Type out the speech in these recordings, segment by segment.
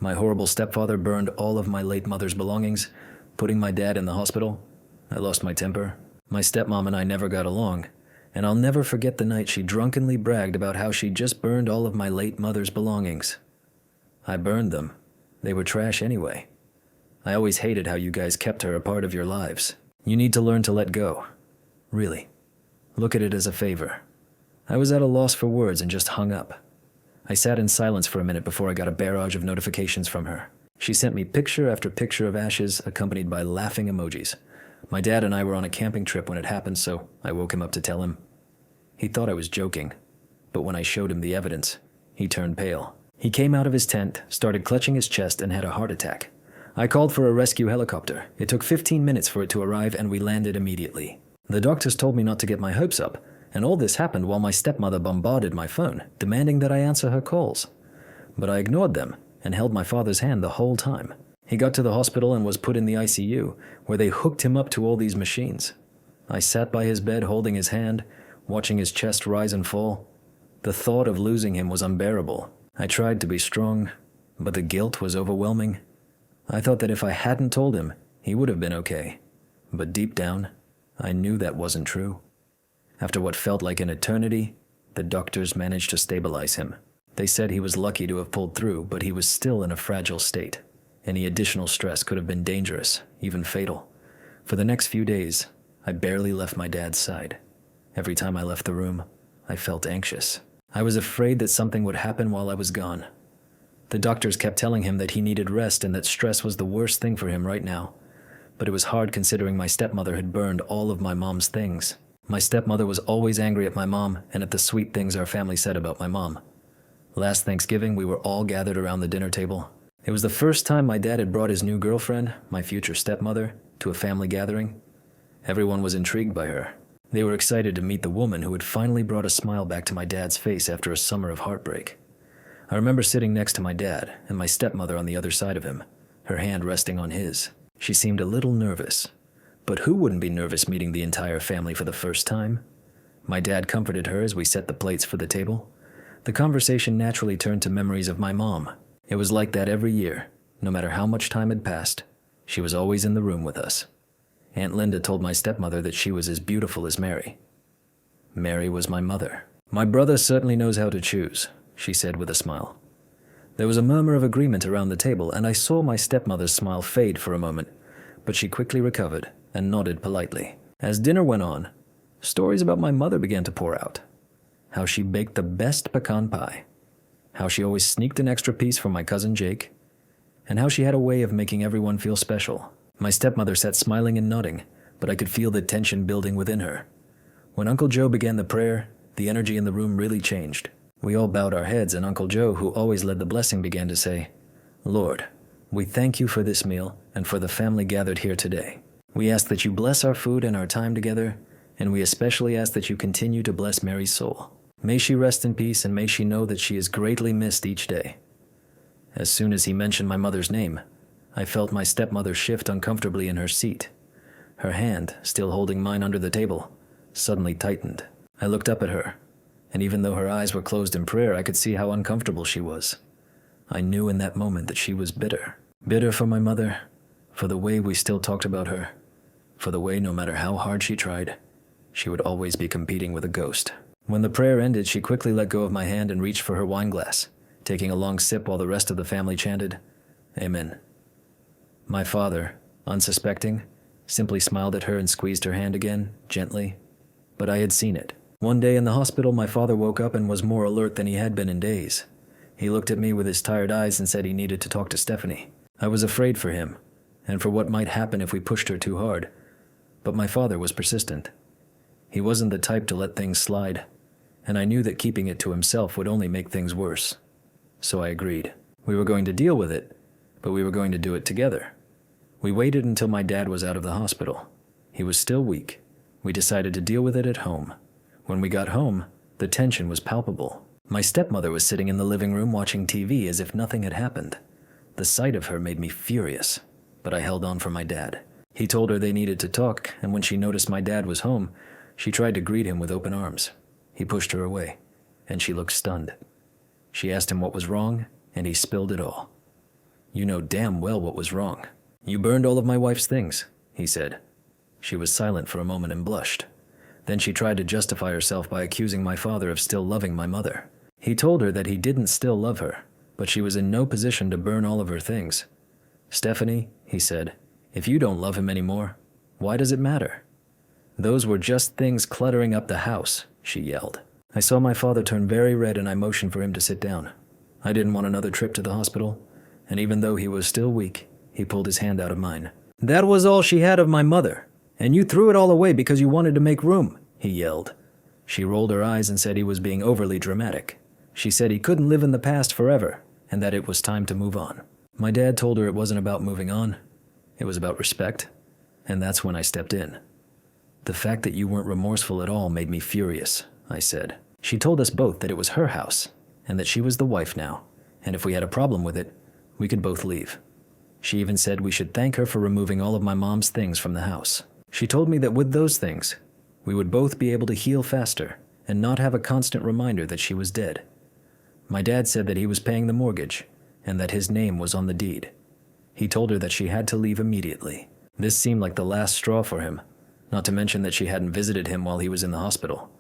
My horrible stepfather burned all of my late mother's belongings, putting my dad in the hospital. I lost my temper. My stepmom and I never got along, and I'll never forget the night she drunkenly bragged about how she just burned all of my late mother's belongings. I burned them. They were trash anyway. I always hated how you guys kept her a part of your lives. You need to learn to let go. Really. Look at it as a favor. I was at a loss for words and just hung up. I sat in silence for a minute before I got a barrage of notifications from her. She sent me picture after picture of ashes, accompanied by laughing emojis. My dad and I were on a camping trip when it happened, so I woke him up to tell him. He thought I was joking, but when I showed him the evidence, he turned pale. He came out of his tent, started clutching his chest, and had a heart attack. I called for a rescue helicopter. It took 15 minutes for it to arrive, and we landed immediately. The doctors told me not to get my hopes up, and all this happened while my stepmother bombarded my phone, demanding that I answer her calls. But I ignored them and held my father's hand the whole time. He got to the hospital and was put in the ICU, where they hooked him up to all these machines. I sat by his bed holding his hand, watching his chest rise and fall. The thought of losing him was unbearable. I tried to be strong, but the guilt was overwhelming. I thought that if I hadn't told him, he would have been okay. But deep down, I knew that wasn't true. After what felt like an eternity, the doctors managed to stabilize him. They said he was lucky to have pulled through, but he was still in a fragile state. Any additional stress could have been dangerous, even fatal. For the next few days, I barely left my dad's side. Every time I left the room, I felt anxious. I was afraid that something would happen while I was gone. The doctors kept telling him that he needed rest and that stress was the worst thing for him right now. But it was hard considering my stepmother had burned all of my mom's things. My stepmother was always angry at my mom and at the sweet things our family said about my mom. Last Thanksgiving, we were all gathered around the dinner table. It was the first time my dad had brought his new girlfriend, my future stepmother, to a family gathering. Everyone was intrigued by her. They were excited to meet the woman who had finally brought a smile back to my dad's face after a summer of heartbreak. I remember sitting next to my dad and my stepmother on the other side of him, her hand resting on his. She seemed a little nervous. But who wouldn't be nervous meeting the entire family for the first time? My dad comforted her as we set the plates for the table. The conversation naturally turned to memories of my mom. It was like that every year. No matter how much time had passed, she was always in the room with us. Aunt Linda told my stepmother that she was as beautiful as Mary. Mary was my mother. My brother certainly knows how to choose, she said with a smile. There was a murmur of agreement around the table, and I saw my stepmother's smile fade for a moment, but she quickly recovered and nodded politely. As dinner went on, stories about my mother began to pour out. How she baked the best pecan pie, how she always sneaked an extra piece for my cousin Jake, and how she had a way of making everyone feel special. My stepmother sat smiling and nodding, but I could feel the tension building within her. When Uncle Joe began the prayer, the energy in the room really changed. We all bowed our heads, and Uncle Joe, who always led the blessing, began to say, "Lord, we thank you for this meal and for the family gathered here today. We ask that you bless our food and our time together, and we especially ask that you continue to bless Mary's soul. May she rest in peace, and may she know that she is greatly missed each day." As soon as he mentioned my mother's name, I felt my stepmother shift uncomfortably in her seat. Her hand, still holding mine under the table, suddenly tightened. I looked up at her, and even though her eyes were closed in prayer, I could see how uncomfortable she was. I knew in that moment that she was bitter. Bitter for my mother, for the way we still talked about her, for the way no matter how hard she tried, she would always be competing with a ghost. When the prayer ended, she quickly let go of my hand and reached for her wine glass, taking a long sip while the rest of the family chanted, "Amen." My father, unsuspecting, simply smiled at her and squeezed her hand again, gently. But I had seen it. One day in the hospital, my father woke up and was more alert than he had been in days. He looked at me with his tired eyes and said he needed to talk to Stephanie. I was afraid for him, and for what might happen if we pushed her too hard. But my father was persistent. He wasn't the type to let things slide, and I knew that keeping it to himself would only make things worse. So I agreed. We were going to deal with it, but we were going to do it together. We waited until my dad was out of the hospital. He was still weak. We decided to deal with it at home. When we got home, the tension was palpable. My stepmother was sitting in the living room watching TV as if nothing had happened. The sight of her made me furious, but I held on for my dad. He told her they needed to talk, and when she noticed my dad was home, she tried to greet him with open arms. He pushed her away, and she looked stunned. She asked him what was wrong, and he spilled it all. You know damn well what was wrong. You burned all of my wife's things, he said. She was silent for a moment and blushed. Then she tried to justify herself by accusing my father of still loving my mother. He told her that he didn't still love her, but she was in no position to burn all of her things. Stephanie, he said, if you don't love him anymore, why does it matter? Those were just things cluttering up the house, she yelled. I saw my father turn very red and I motioned for him to sit down. I didn't want another trip to the hospital, and even though he was still weak, he pulled his hand out of mine. That was all she had of my mother, and you threw it all away because you wanted to make room, he yelled. She rolled her eyes and said he was being overly dramatic. She said he couldn't live in the past forever, and that it was time to move on. My dad told her it wasn't about moving on, it was about respect, and that's when I stepped in. The fact that you weren't remorseful at all made me furious, I said. She told us both that it was her house, and that she was the wife now, and if we had a problem with it, we could both leave. She even said we should thank her for removing all of my mom's things from the house. She told me that with those things, we would both be able to heal faster and not have a constant reminder that she was dead. My dad said that he was paying the mortgage and that his name was on the deed. He told her that she had to leave immediately. This seemed like the last straw for him, not to mention that she hadn't visited him while he was in the hospital.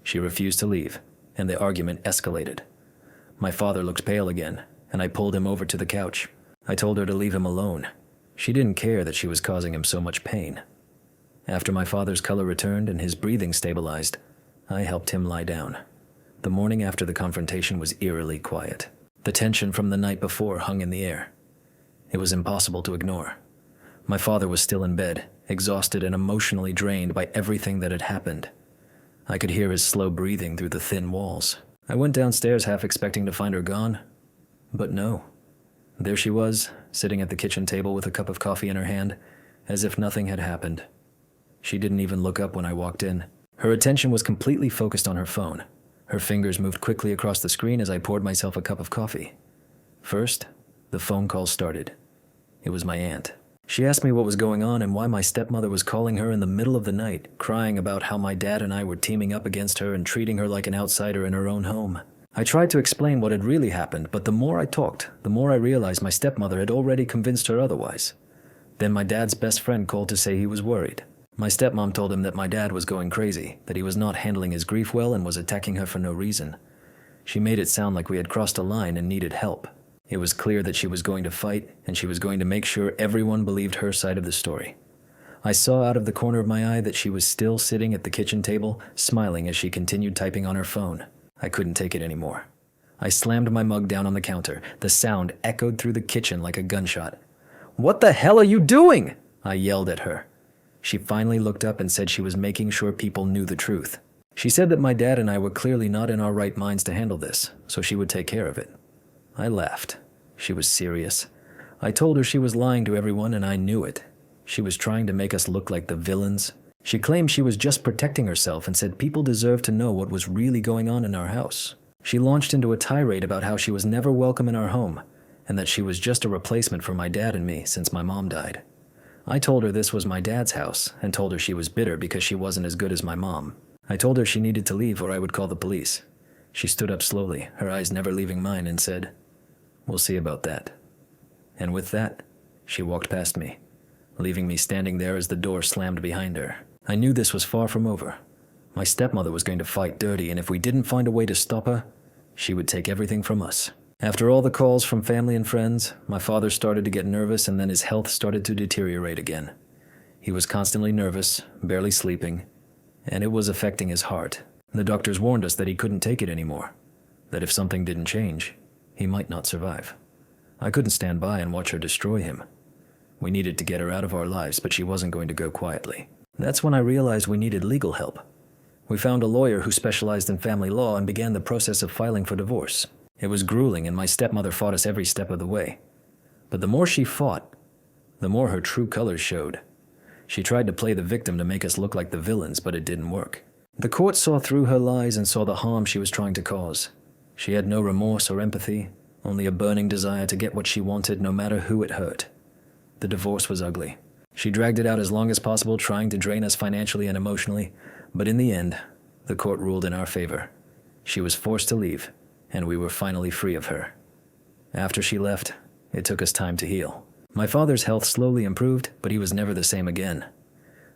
She refused to leave, and the argument escalated. My father looked pale again, and I pulled him over to the couch. I told her to leave him alone. She didn't care that she was causing him so much pain. After my father's color returned and his breathing stabilized, I helped him lie down. The morning after the confrontation was eerily quiet. The tension from the night before hung in the air. It was impossible to ignore. My father was still in bed, exhausted and emotionally drained by everything that had happened. I could hear his slow breathing through the thin walls. I went downstairs half expecting to find her gone, but no. There she was, sitting at the kitchen table with a cup of coffee in her hand, as if nothing had happened. She didn't even look up when I walked in. Her attention was completely focused on her phone. Her fingers moved quickly across the screen as I poured myself a cup of coffee. First, the phone call started. It was my aunt. She asked me what was going on and why my stepmother was calling her in the middle of the night, crying about how my dad and I were teaming up against her and treating her like an outsider in her own home. I tried to explain what had really happened, but the more I talked, the more I realized my stepmother had already convinced her otherwise. Then my dad's best friend called to say he was worried. My stepmom told him that my dad was going crazy, that he was not handling his grief well and was attacking her for no reason. She made it sound like we had crossed a line and needed help. It was clear that she was going to fight, and she was going to make sure everyone believed her side of the story. I saw out of the corner of my eye that she was still sitting at the kitchen table, smiling as she continued typing on her phone. I couldn't take it anymore. I slammed my mug down on the counter. The sound echoed through the kitchen like a gunshot. "What the hell are you doing?" I yelled at her. She finally looked up and said she was making sure people knew the truth. She said that my dad and I were clearly not in our right minds to handle this, so she would take care of it. I laughed. She was serious. I told her she was lying to everyone and I knew it. She was trying to make us look like the villains. She claimed she was just protecting herself and said people deserved to know what was really going on in our house. She launched into a tirade about how she was never welcome in our home and that she was just a replacement for my dad and me since my mom died. I told her this was my dad's house and told her she was bitter because she wasn't as good as my mom. I told her she needed to leave or I would call the police. She stood up slowly, her eyes never leaving mine, and said, "We'll see about that." And with that, she walked past me, leaving me standing there as the door slammed behind her. I knew this was far from over. My stepmother was going to fight dirty, and if we didn't find a way to stop her, she would take everything from us. After all the calls from family and friends, my father started to get nervous and then his health started to deteriorate again. He was constantly nervous, barely sleeping, and it was affecting his heart. The doctors warned us that he couldn't take it anymore, that if something didn't change, he might not survive. I couldn't stand by and watch her destroy him. We needed to get her out of our lives, but she wasn't going to go quietly. That's when I realized we needed legal help. We found a lawyer who specialized in family law and began the process of filing for divorce. It was grueling, and my stepmother fought us every step of the way. But the more she fought, the more her true colors showed. She tried to play the victim to make us look like the villains, but it didn't work. The court saw through her lies and saw the harm she was trying to cause. She had no remorse or empathy, only a burning desire to get what she wanted no matter who it hurt. The divorce was ugly. She dragged it out as long as possible, trying to drain us financially and emotionally, but in the end, the court ruled in our favor. She was forced to leave, and we were finally free of her. After she left, It took us time to heal. My father's health slowly improved, but he was never the same again.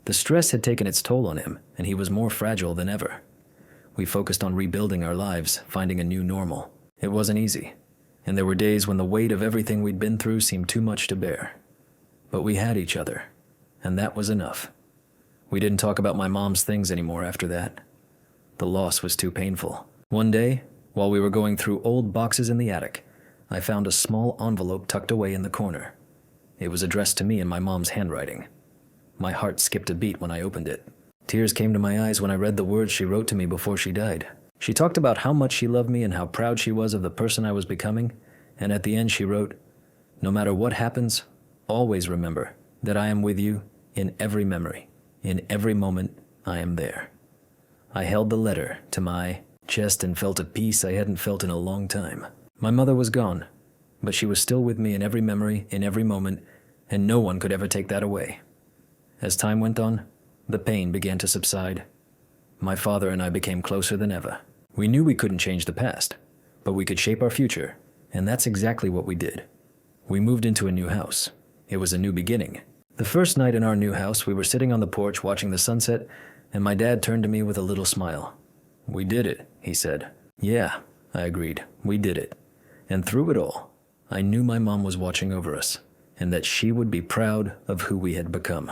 The stress had taken its toll on him, and he was more fragile than ever. We focused on rebuilding our lives, finding a new normal. It wasn't easy, and there were days when the weight of everything we'd been through seemed too much to bear. But we had each other, and that was enough. We didn't talk about my mom's things anymore after that. The loss was too painful. One day, while we were going through old boxes in the attic, I found a small envelope tucked away in the corner. It was addressed to me in my mom's handwriting. My heart skipped a beat when I opened it. Tears came to my eyes when I read the words she wrote to me before she died. She talked about how much she loved me and how proud she was of the person I was becoming, and at the end she wrote, "No matter what happens, always remember that I am with you in every memory. In every moment, I am there." I held the letter to my chest and felt a peace I hadn't felt in a long time. My mother was gone, but she was still with me in every memory, in every moment, and no one could ever take that away. As time went on, the pain began to subside. My father and I became closer than ever. We knew we couldn't change the past, but we could shape our future, and that's exactly what we did. We moved into a new house. It was a new beginning. The first night in our new house, we were sitting on the porch watching the sunset, and my dad turned to me with a little smile. "We did it," he said. "Yeah," I agreed. "We did it." And through it all, I knew my mom was watching over us, and that she would be proud of who we had become.